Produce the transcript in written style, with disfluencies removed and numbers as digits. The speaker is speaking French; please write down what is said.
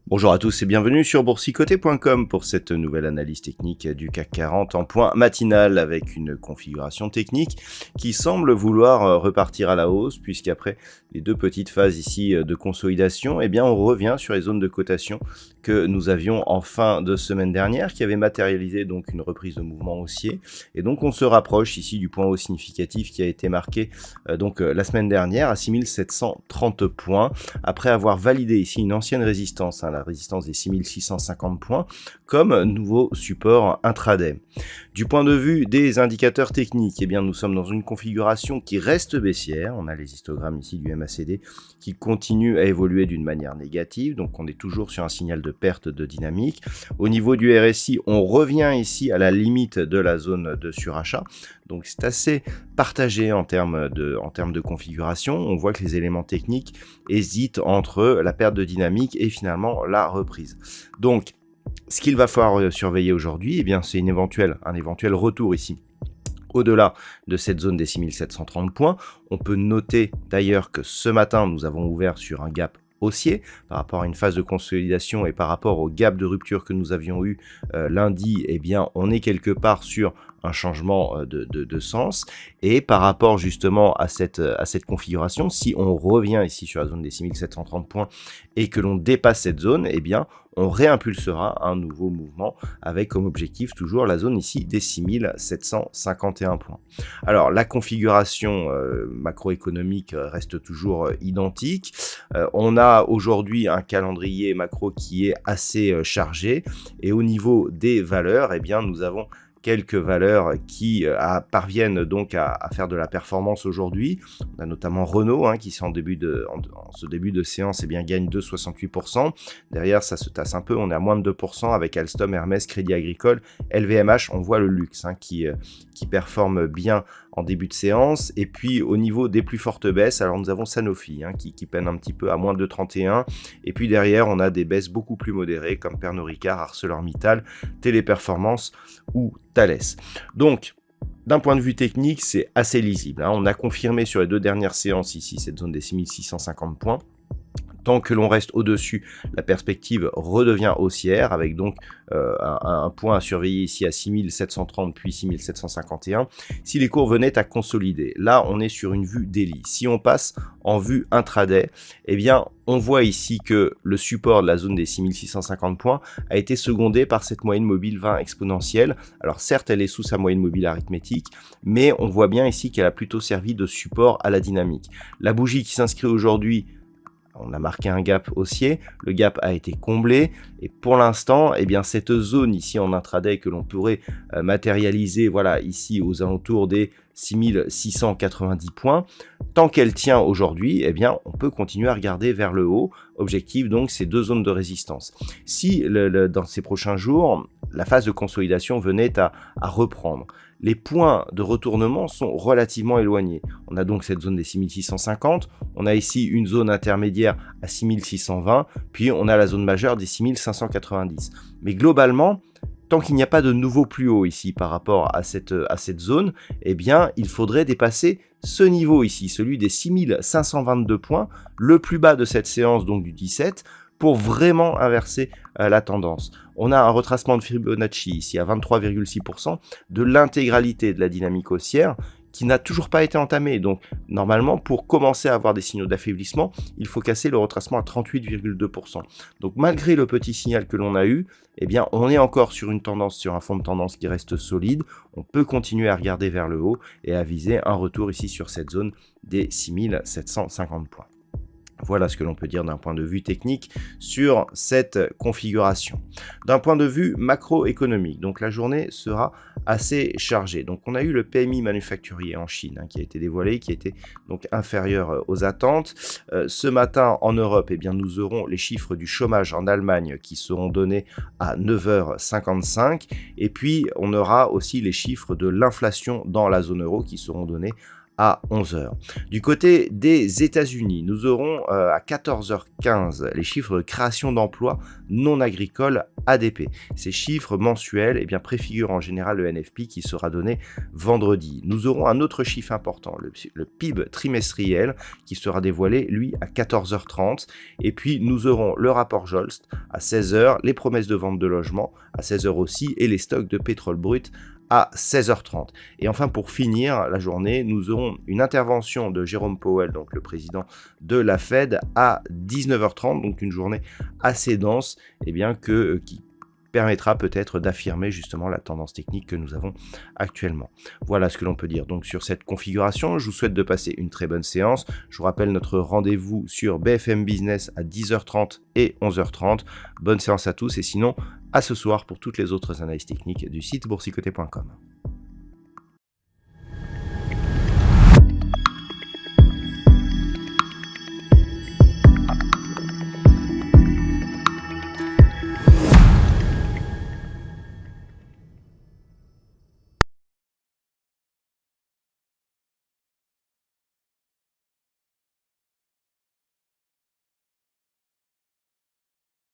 Bonjour à tous et bienvenue sur boursicoté.com pour cette nouvelle analyse technique du CAC 40 en point matinal avec une configuration technique qui semble vouloir repartir à la hausse puisqu'après les deux petites phases ici de consolidation, eh bien on revient sur les zones de cotation que nous avions en fin de semaine dernière qui avaient matérialisé donc une reprise de mouvement haussier et donc on se rapproche ici du point haut significatif qui a été marqué la semaine dernière à 6730 points après avoir validé ici une ancienne résistance, la résistance des 6650 points, comme nouveau support intraday. Du point de vue des indicateurs techniques, eh bien, nous sommes dans une configuration qui reste baissière. On a les histogrammes ici du MACD qui continuent à évoluer d'une manière négative, donc on est toujours sur un signal de perte de dynamique. Au niveau du RSI, on revient ici à la limite de la zone de surachat, donc c'est assez partagé en termes de configuration. On voit que les éléments techniques hésitent entre la perte de dynamique et finalement la reprise. Donc, ce qu'il va falloir surveiller aujourd'hui, eh bien, c'est un éventuel retour ici au-delà de cette zone des 6730 points. On peut noter d'ailleurs que ce matin, nous avons ouvert sur un gap haussier par rapport à une phase de consolidation et par rapport au gap de rupture que nous avions eu lundi, eh bien, on est quelque part sur un changement de sens et par rapport justement à cette configuration, si on revient ici sur la zone des 6730 points et que l'on dépasse cette zone, eh bien on réimpulsera un nouveau mouvement avec comme objectif toujours la zone ici des 6751 points. Alors la configuration macroéconomique reste toujours identique. On a aujourd'hui un calendrier macro qui est assez chargé et au niveau des valeurs, eh bien nous avons quelques valeurs qui parviennent donc à faire de la performance aujourd'hui. On a notamment Renault qui en ce début de séance eh bien, gagne 2,68%. Derrière ça se tasse un peu, on est à moins de 2% avec Alstom, Hermès, Crédit Agricole, LVMH, on voit le luxe qui performe bien en début de séance. Et puis au niveau des plus fortes baisses, alors nous avons Sanofi qui peine un petit peu à moins de 31. Et puis derrière, on a des baisses beaucoup plus modérées comme Pernod Ricard, ArcelorMittal, Téléperformance ou Thales. Donc, d'un point de vue technique, c'est assez lisible. On a confirmé sur les deux dernières séances ici cette zone des 6650 points. Tant que l'on reste au-dessus, la perspective redevient haussière avec donc un point à surveiller ici à 6730 puis 6751 si les cours venaient à consolider. Là, on est sur une vue daily. Si on passe en vue intraday, eh bien, on voit ici que le support de la zone des 6650 points a été secondé par cette moyenne mobile 20 exponentielle. Alors certes, elle est sous sa moyenne mobile arithmétique, mais on voit bien ici qu'elle a plutôt servi de support à la dynamique. La bougie qui s'inscrit aujourd'hui, on a marqué un gap haussier, le gap a été comblé et pour l'instant, eh bien cette zone ici en intraday que l'on pourrait matérialiser ici aux alentours des 6690 points, tant qu'elle tient aujourd'hui, eh bien on peut continuer à regarder vers le haut. Objectif donc ces deux zones de résistance. Si dans ces prochains jours, la phase de consolidation venait à reprendre, les points de retournement sont relativement éloignés. On a donc cette zone des 6650, on a ici une zone intermédiaire à 6620, puis on a la zone majeure des 6590. Mais globalement, tant qu'il n'y a pas de nouveau plus haut ici par rapport à cette zone, eh bien, il faudrait dépasser ce niveau ici, celui des 6522 points, le plus bas de cette séance, donc du 17, pour vraiment inverser la tendance. On a un retracement de Fibonacci ici à 23,6% de l'intégralité de la dynamique haussière qui n'a toujours pas été entamée. Donc normalement, pour commencer à avoir des signaux d'affaiblissement, il faut casser le retracement à 38,2%. Donc malgré le petit signal que l'on a eu, eh bien on est encore sur une tendance, sur un fond de tendance qui reste solide. On peut continuer à regarder vers le haut et à viser un retour ici sur cette zone des 6750 points. Voilà ce que l'on peut dire d'un point de vue technique sur cette configuration. D'un point de vue macroéconomique, donc la journée sera assez chargée. Donc on a eu le PMI manufacturier en Chine qui a été dévoilé, qui était donc inférieur aux attentes. Ce matin en Europe, eh bien, nous aurons les chiffres du chômage en Allemagne qui seront donnés à 9h55. Et puis on aura aussi les chiffres de l'inflation dans la zone euro qui seront donnés à 11h. Du côté des États-Unis, nous aurons à 14h15 les chiffres de création d'emplois non agricoles ADP. Ces chiffres mensuels préfigurent en général le NFP qui sera donné vendredi. Nous aurons un autre chiffre important, le PIB trimestriel qui sera dévoilé, lui, à 14h30. Et puis, nous aurons le rapport Jolst à 16h, les promesses de vente de logements à 16h aussi et les stocks de pétrole brut à 16h30. Et enfin, pour finir la journée, nous aurons une intervention de Jérôme Powell, donc le président de la Fed, à 19h30, donc une journée assez dense, qui permettra peut-être d'affirmer justement la tendance technique que nous avons actuellement. Voilà ce que l'on peut dire donc sur cette configuration. Je vous souhaite de passer une très bonne séance. Je vous rappelle notre rendez-vous sur BFM Business à 10h30 et 11h30. Bonne séance à tous et sinon, à ce soir pour toutes les autres analyses techniques du site boursicoté.com.